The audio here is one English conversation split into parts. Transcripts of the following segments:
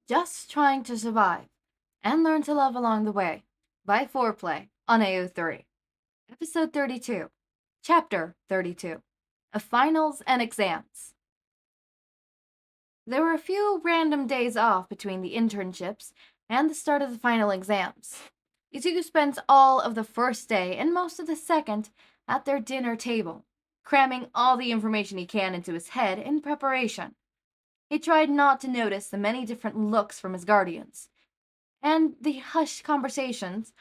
Just trying to survive and learn to love along the way by Foreplay on AO3. Episode 32, Chapter 32 of Finals and Exams. There were a few random days off between the internships and the start of the final exams. Izuku spent all of the first day and most of the second at their dinner table, cramming all the information he can into his head in preparation. He tried not to notice the many different looks from his guardians, and the hushed conversations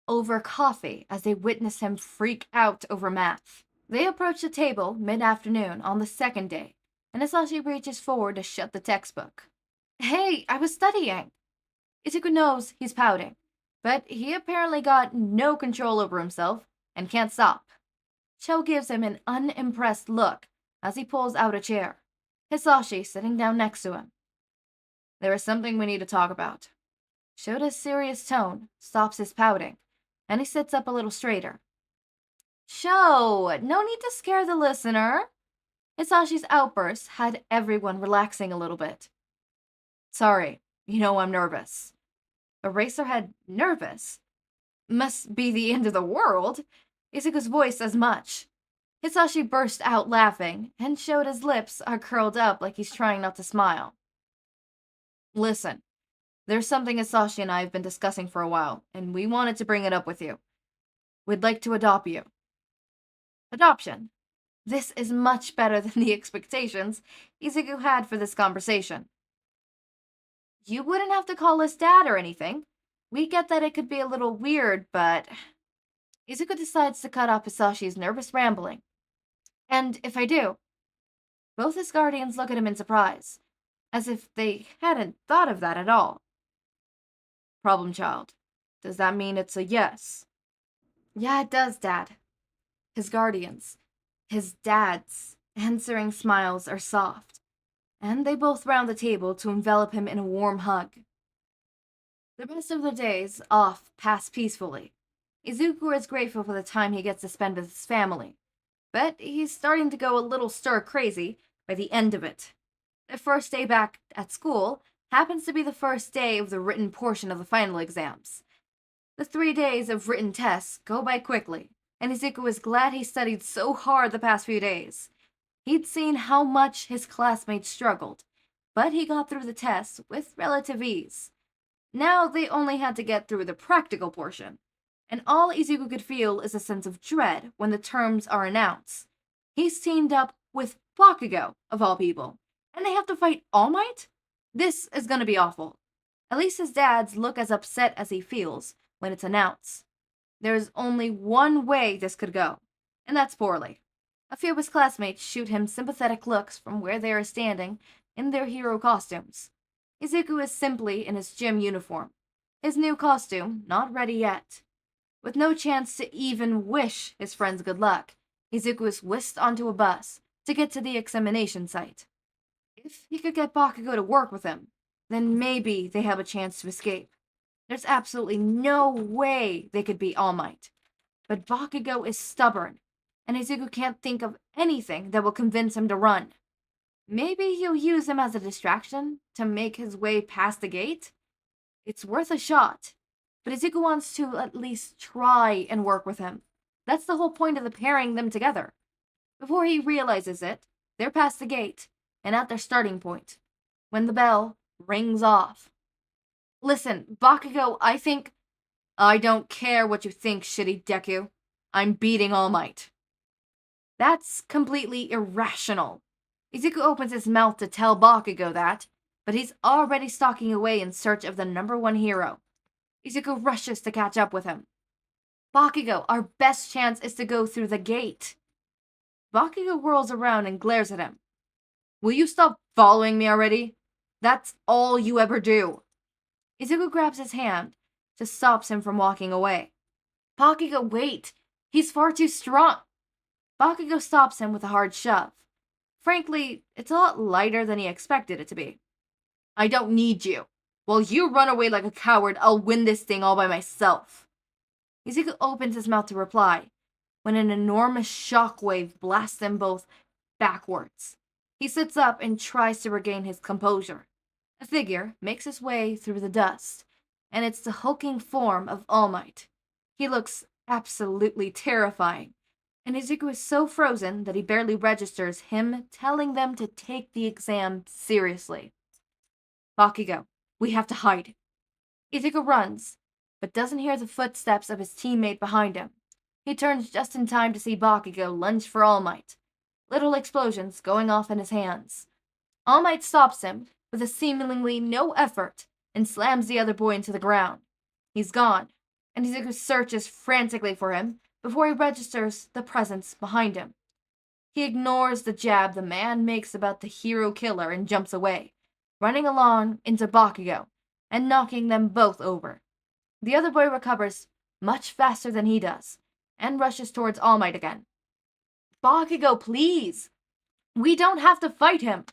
over coffee as they witnessed him freak out over math. They approached the table mid-afternoon on the second day, and Hizashi reaches forward to shut the textbook. Hey, I was studying. Izuku knows he's pouting, but he apparently got no control over himself and can't stop. Cho gives him an unimpressed look as he pulls out a chair, Hizashi sitting down next to him. There is something we need to talk about. Shota's serious tone stops his pouting, and he sits up a little straighter. Sho, no need to scare the listener. Hisashi's outburst had everyone relaxing a little bit. Sorry, I'm nervous. Eraserhead nervous? Must be the end of the world. Izuku's voice as much. Hizashi burst out laughing, and Shota's lips are curled up like he's trying not to smile. Listen, there's something Hizashi and I have been discussing for a while, and we wanted to bring it up with you. We'd like to adopt you. Adoption. This is much better than the expectations Izuku had for this conversation. You wouldn't have to call us dad or anything. We get that it could be a little weird, but... Izuku decides to cut off Hisashi's nervous rambling. And if I do? Both his guardians look at him in surprise, as if they hadn't thought of that at all. Problem child. Does that mean it's a yes? Yeah, it does, Dad. His guardians, his dad's, answering smiles are soft, and they both round the table to envelop him in a warm hug. The rest of the days off pass peacefully. Izuku is grateful for the time he gets to spend with his family, but he's starting to go a little stir-crazy by the end of it. The first day back at school happens to be the first day of the written portion of the final exams. The 3 days of written tests go by quickly, and Izuku is glad he studied so hard the past few days. He'd seen how much his classmates struggled, but he got through the tests with relative ease. Now they only had to get through the practical portion, and all Izuku could feel is a sense of dread when the terms are announced. He's teamed up with Bakugou, of all people, and they have to fight All Might? This is gonna be awful. At least his dads look as upset as he feels when it's announced. There's only one way this could go, and that's poorly. A few of his classmates shoot him sympathetic looks from where they are standing in their hero costumes. Izuku is simply in his gym uniform, his new costume not ready yet. With no chance to even wish his friends good luck, Izuku is whisked onto a bus to get to the examination site. If he could get Bakugou to work with him, then maybe they have a chance to escape. There's absolutely no way they could beat All Might. But Bakugou is stubborn, and Izuku can't think of anything that will convince him to run. Maybe he'll use him as a distraction to make his way past the gate? It's worth a shot, but Izuku wants to at least try and work with him. That's the whole point of the pairing them together. Before he realizes it, they're past the gate and at their starting point, when the bell rings off. Listen, Bakugou, I don't care what you think, shitty Deku. I'm beating All Might. That's completely irrational. Izuku opens his mouth to tell Bakugou that, but he's already stalking away in search of the #1 hero. Izuku rushes to catch up with him. Bakugou, our best chance is to go through the gate. Bakugou whirls around and glares at him. Will you stop following me already? That's all you ever do. Izuku grabs his hand, just stops him from walking away. Bakugou, wait! He's far too strong! Bakugou stops him with a hard shove. Frankly, it's a lot lighter than he expected it to be. I don't need you. While you run away like a coward, I'll win this thing all by myself. Izuku opens his mouth to reply, when an enormous shockwave blasts them both backwards. He sits up and tries to regain his composure. A figure makes its way through the dust, and it's the hulking form of All Might. He looks absolutely terrifying, and Izuku is so frozen that he barely registers him telling them to take the exam seriously. Bakugo, we have to hide. Izuku runs, but doesn't hear the footsteps of his teammate behind him. He turns just in time to see Bakugo lunge for All Might, little explosions going off in his hands. All Might stops him with a seemingly no effort and slams the other boy into the ground. He's gone, and Izuku searches frantically for him before he registers the presence behind him. He ignores the jab the man makes about the hero killer and jumps away, running along into Bakugo and knocking them both over. The other boy recovers much faster than he does and rushes towards All Might again. Bakugo, please! We don't have to fight him!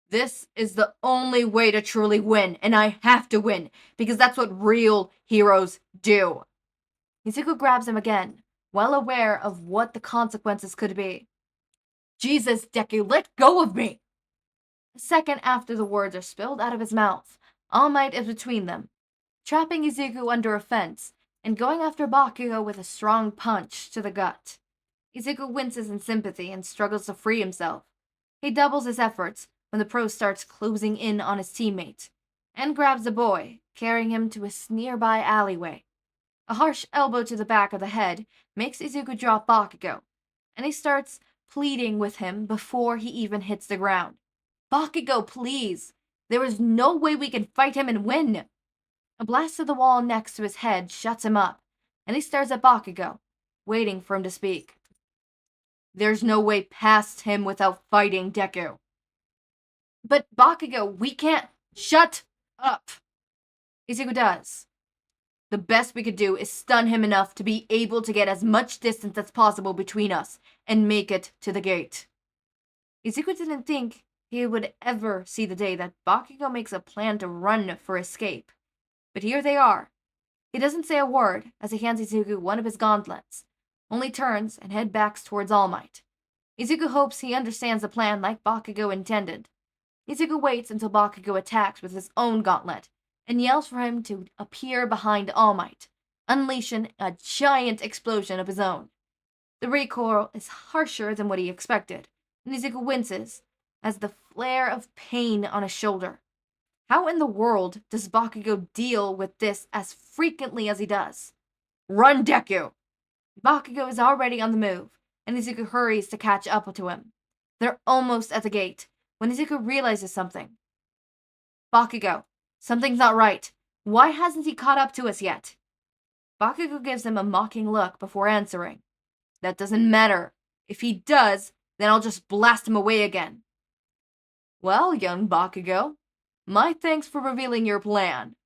This is the only way to truly win, and I have to win, because that's what real heroes do. Izuku grabs him again, well aware of what the consequences could be. Jesus, Deku, let go of me! A second after the words are spilled out of his mouth, All Might is between them, trapping Izuku under a fence and going after Bakugo with a strong punch to the gut. Izuku winces in sympathy and struggles to free himself. He doubles his efforts when the pro starts closing in on his teammate, and grabs the boy, carrying him to a nearby alleyway. A harsh elbow to the back of the head makes Izuku drop Bakugo, and he starts pleading with him before he even hits the ground. Bakugo, please! There is no way we can fight him and win! A blast to the wall next to his head shuts him up, and he stares at Bakugo, waiting for him to speak. There's no way past him without fighting Deku. But Bakugo, we can't. Shut up! Izuku does. The best we could do is stun him enough to be able to get as much distance as possible between us and make it to the gate. Izuku didn't think he would ever see the day that Bakugo makes a plan to run for escape. But here they are. He doesn't say a word as he hands Izuku one of his gauntlets, only turns and head back towards All Might. Izuku hopes he understands the plan like Bakugo intended. Izuku waits until Bakugo attacks with his own gauntlet and yells for him to appear behind All Might, unleashing a giant explosion of his own. The recoil is harsher than what he expected, and Izuku winces as the flare of pain on his shoulder. How in the world does Bakugo deal with this as frequently as he does? Run, Deku! Bakugo is already on the move, and Izuku hurries to catch up to him. They're almost at the gate when Izuku realizes something. Bakugo, something's not right. Why hasn't he caught up to us yet? Bakugo gives him a mocking look before answering. That doesn't matter. If he does, then I'll just blast him away again. Well, young Bakugo, my thanks for revealing your plan.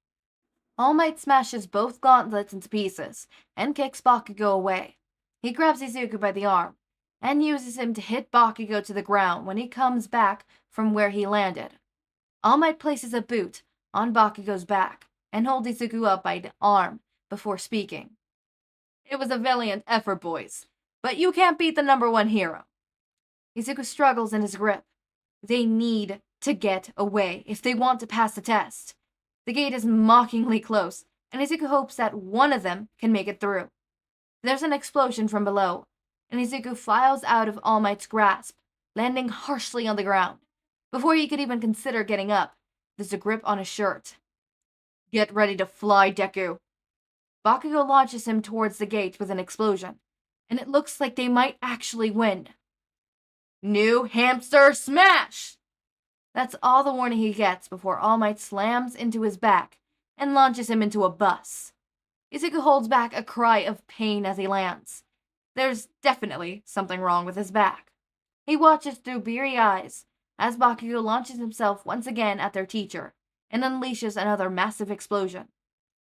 All Might smashes both gauntlets into pieces and kicks Bakugo away. He grabs Izuku by the arm and uses him to hit Bakugo to the ground when he comes back from where he landed. All Might places a boot on Bakugo's back and holds Izuku up by the arm before speaking. It was a valiant effort, boys, but you can't beat the #1 hero. Izuku struggles in his grip. They need to get away if they want to pass the test. The gate is mockingly close, and Izuku hopes that one of them can make it through. There's an explosion from below, and Izuku files out of All Might's grasp, landing harshly on the ground. Before he could even consider getting up, there's a grip on his shirt. Get ready to fly, Deku. Bakugo launches him towards the gate with an explosion, and it looks like they might actually win. New hamster smash! That's all the warning he gets before All Might slams into his back and launches him into a bus. Izuku holds back a cry of pain as he lands. There's definitely something wrong with his back. He watches through beery eyes as Bakugo launches himself once again at their teacher and unleashes another massive explosion.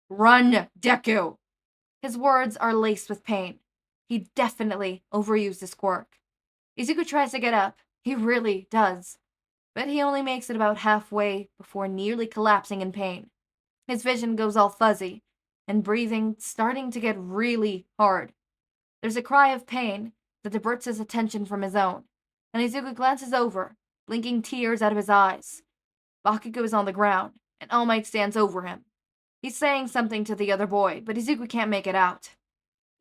Run, Deku! His words are laced with pain. He definitely overused his quirk. Izuku tries to get up. He really does. But he only makes it about halfway before nearly collapsing in pain. His vision goes all fuzzy, and breathing starting to get really hard. There's a cry of pain that diverts his attention from his own, and Izuku glances over, blinking tears out of his eyes. Bakugou is on the ground, and All Might stands over him. He's saying something to the other boy, but Izuku can't make it out.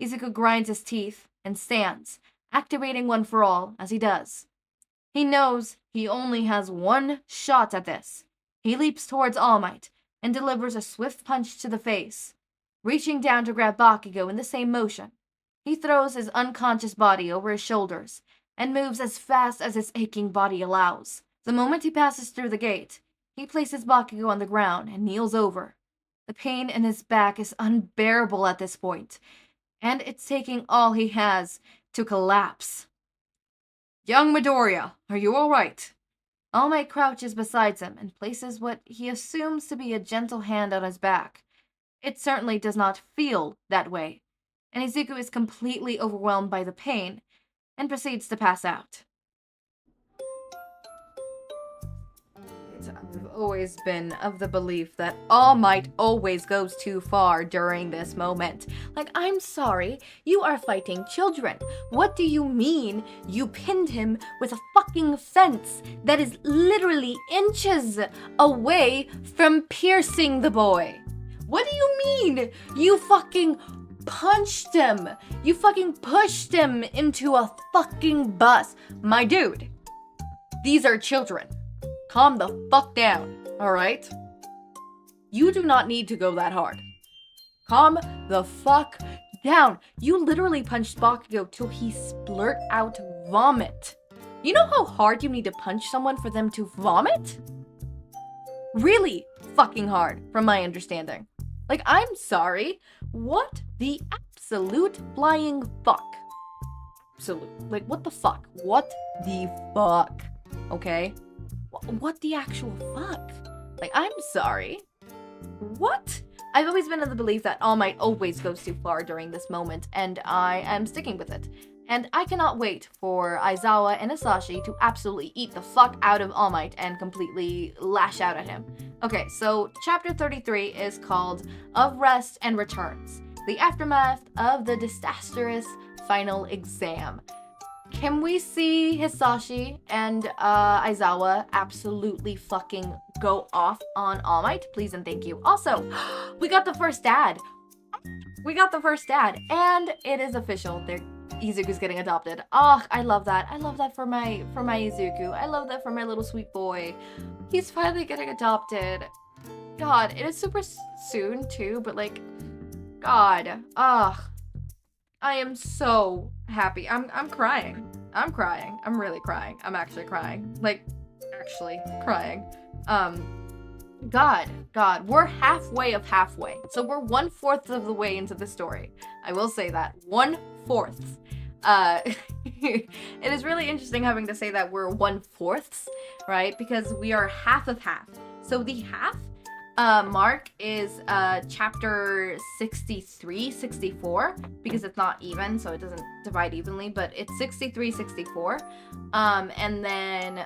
Izuku grinds his teeth and stands, activating One for All as he does. He knows he only has one shot at this. He leaps towards All Might and delivers a swift punch to the face, reaching down to grab Bakugou in the same motion. He throws his unconscious body over his shoulders and moves as fast as his aching body allows. The moment he passes through the gate, he places Bakugou on the ground and kneels over. The pain in his back is unbearable at this point, and it's taking all he has to collapse. "Young Midoriya, are you all right?" All Might crouches beside him and places what he assumes to be a gentle hand on his back. It certainly does not feel that way, and Izuku is completely overwhelmed by the pain and proceeds to pass out. I've always been of the belief that All Might always goes too far during this moment. Like, I'm sorry, you are fighting children. What do you mean you pinned him with a fucking fence that is literally inches away from piercing the boy? What do you mean you fucking punched him? You fucking pushed him into a fucking bus. My dude, these are children. Calm the fuck down, alright? You do not need to go that hard. Calm the fuck down. You literally punched Bakugou till he splurt out vomit. You know how hard you need to punch someone for them to vomit? Really fucking hard, from my understanding. Like, I'm sorry. What the absolute flying fuck? Absolute. Like, what the fuck? What the fuck? Okay? What the actual fuck? Like, I'm sorry. What? I've always been of the belief that All Might always goes too far during this moment, and I am sticking with it. And I cannot wait for Aizawa and Hizashi to absolutely eat the fuck out of All Might and completely lash out at him. Okay, so chapter 33 is called Of Rest and Returns, the aftermath of the disastrous final exam. Can we see Hizashi and Aizawa absolutely fucking go off on All Might? Please and thank you. Also, we got the first dad. And it is official. Izuku's getting adopted. Oh, I love that. I love that for my Izuku. I love that for my little sweet boy. He's finally getting adopted. God, it is super soon too, but like, God, I am so happy. I'm crying. I'm crying. I'm really crying. I'm actually crying. Like, actually crying. God, we're halfway of halfway. So we're 1/4 of the way into the story. I will say that. 1/4. It is really interesting having to say that we're 1/4, right? Because we are half of half. So the half mark is chapter 63, 64, because it's not even, so it doesn't divide evenly, but it's 63, 64. And then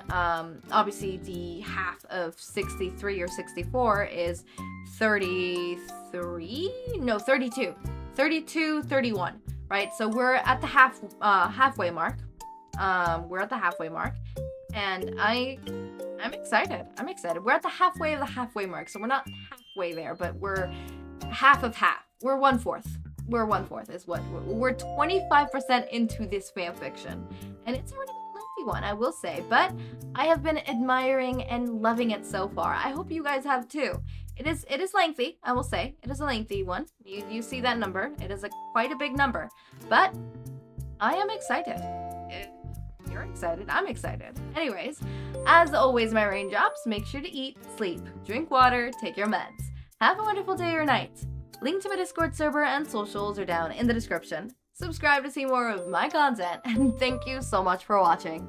obviously the half of 63 or 64 is 32, 31, right? So we're at the halfway mark. We're at the halfway mark, and I'm excited. We're at the halfway of the halfway mark, so we're not halfway there, but we're half of half. We're 1/4. We're 1/4 is what we're 25% into this fanfiction, and it's already a lengthy one, I will say, but I have been admiring and loving it so far. I hope you guys have too. It is lengthy, I will say. It is a lengthy one. You see that number. It is quite a big number, but I am excited. You're excited. I'm excited. Anyways, as always, my raindrops, make sure to eat, sleep, drink water, take your meds. Have a wonderful day or night. Link to my Discord server and socials are down in the description. Subscribe to see more of my content, and thank you so much for watching.